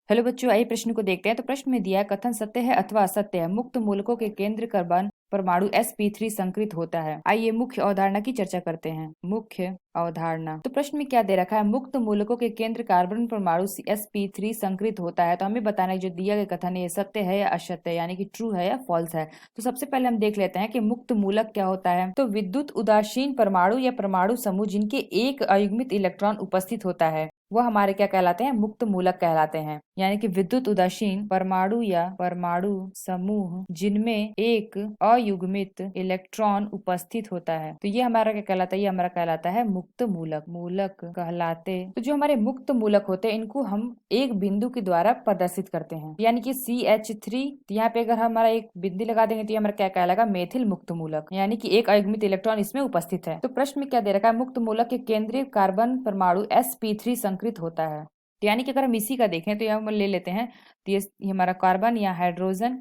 Hello बच्चों, आइए प्रश्न को देखते हैं। तो प्रश्न में दिया है, कथन सत्य है अथवा असत्य है, मुक्त मूलकों के केंद्र कार्बन परमाणु sp3 संकृत होता है। आइए मुख्य अवधारणा की चर्चा करते हैं। मुख्य अवधारणा, तो प्रश्न में क्या दे रखा है, मुक्त मूलकों के केंद्र कार्बन परमाणु sp3 संकृत होता है। तो हमें बताना है जो दिया गया कथन है ये सत्य है या असत्य है, यानी कि ट्रू है या फॉल्स है। तो सबसे पहले हम देख लेते हैं कि मुक्त मूलक क्या होता है। तो विद्युत उदासीन परमाणु या परमाणु समूह जिनके एक अयुग्मित इलेक्ट्रॉन उपस्थित होता है वो हमारे क्या कहलाते हैं, मुक्त मूलक कहलाते हैं। यानी कि विद्युत उदासीन परमाणु या परमाणु समूह जिनमें एक अयुग्मित इलेक्ट्रॉन उपस्थित होता है, तो ये हमारा क्या कहलाता है, ये हमारा कहलाता है मुक्त मूलक। मूलक कहलाते, तो जो हमारे मुक्त मूलक होते हैं इनको हम एक बिंदु के द्वारा प्रदर्शित करते हैं। यानी कि CH3, यहाँ पे अगर हमारा एक बिंदु लगा देंगे तो ये हमारा क्या कहलाएगा, मेथिल मुक्त मूलक, यानी कि एक अयुग्मित इलेक्ट्रॉन इसमें उपस्थित है। तो प्रश्न में क्या दे रखा है, मुक्त मूलक के केंद्रीय कार्बन परमाणु sp3 संकृत होता है। तो यानी कि अगर हम इसी का देखें तो यहाँ हम ले लेते हैं, तो ये हमारा कार्बन, या हाइड्रोजन,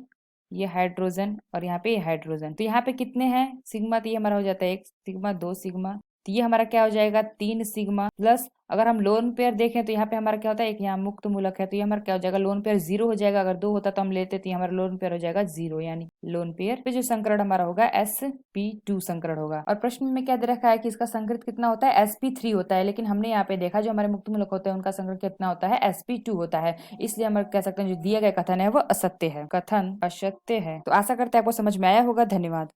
ये हाइड्रोजन और यहाँ पे ये हाइड्रोजन। तो यहाँ पे कितने हैं सिग्मा, तो ये हमारा हो जाता है 1 सिग्मा 2 सिग्मा। तो ये हमारा क्या हो जाएगा 3 सिग्मा प्लस, अगर हम लोन पेयर देखें तो यहाँ पे हमारा क्या होता है, एक यहाँ मुक्त मूलक है तो ये हमारा क्या हो जाएगा, लोन पेयर 0 हो जाएगा। अगर 2 होता तो हम लेते, तो हमारा लोन पेयर हो जाएगा 0, यानी लोन पेयर पे जो संकरण हमारा होगा sp2 संकरण होगा। और प्रश्न में क्या दे रखा है कि इसका संकरित कितना होता है, sp3 होता है। लेकिन हमने यहाँ पे देखा जो हमारे मुक्त मूलक होते हैं उनका संकरण कितना होता है, sp2 होता है। इसलिए हम कह सकते हैं जो दिया गया कथन है वो असत्य है, कथन असत्य है। तो आशा करते हैं आपको समझ में आया होगा। धन्यवाद।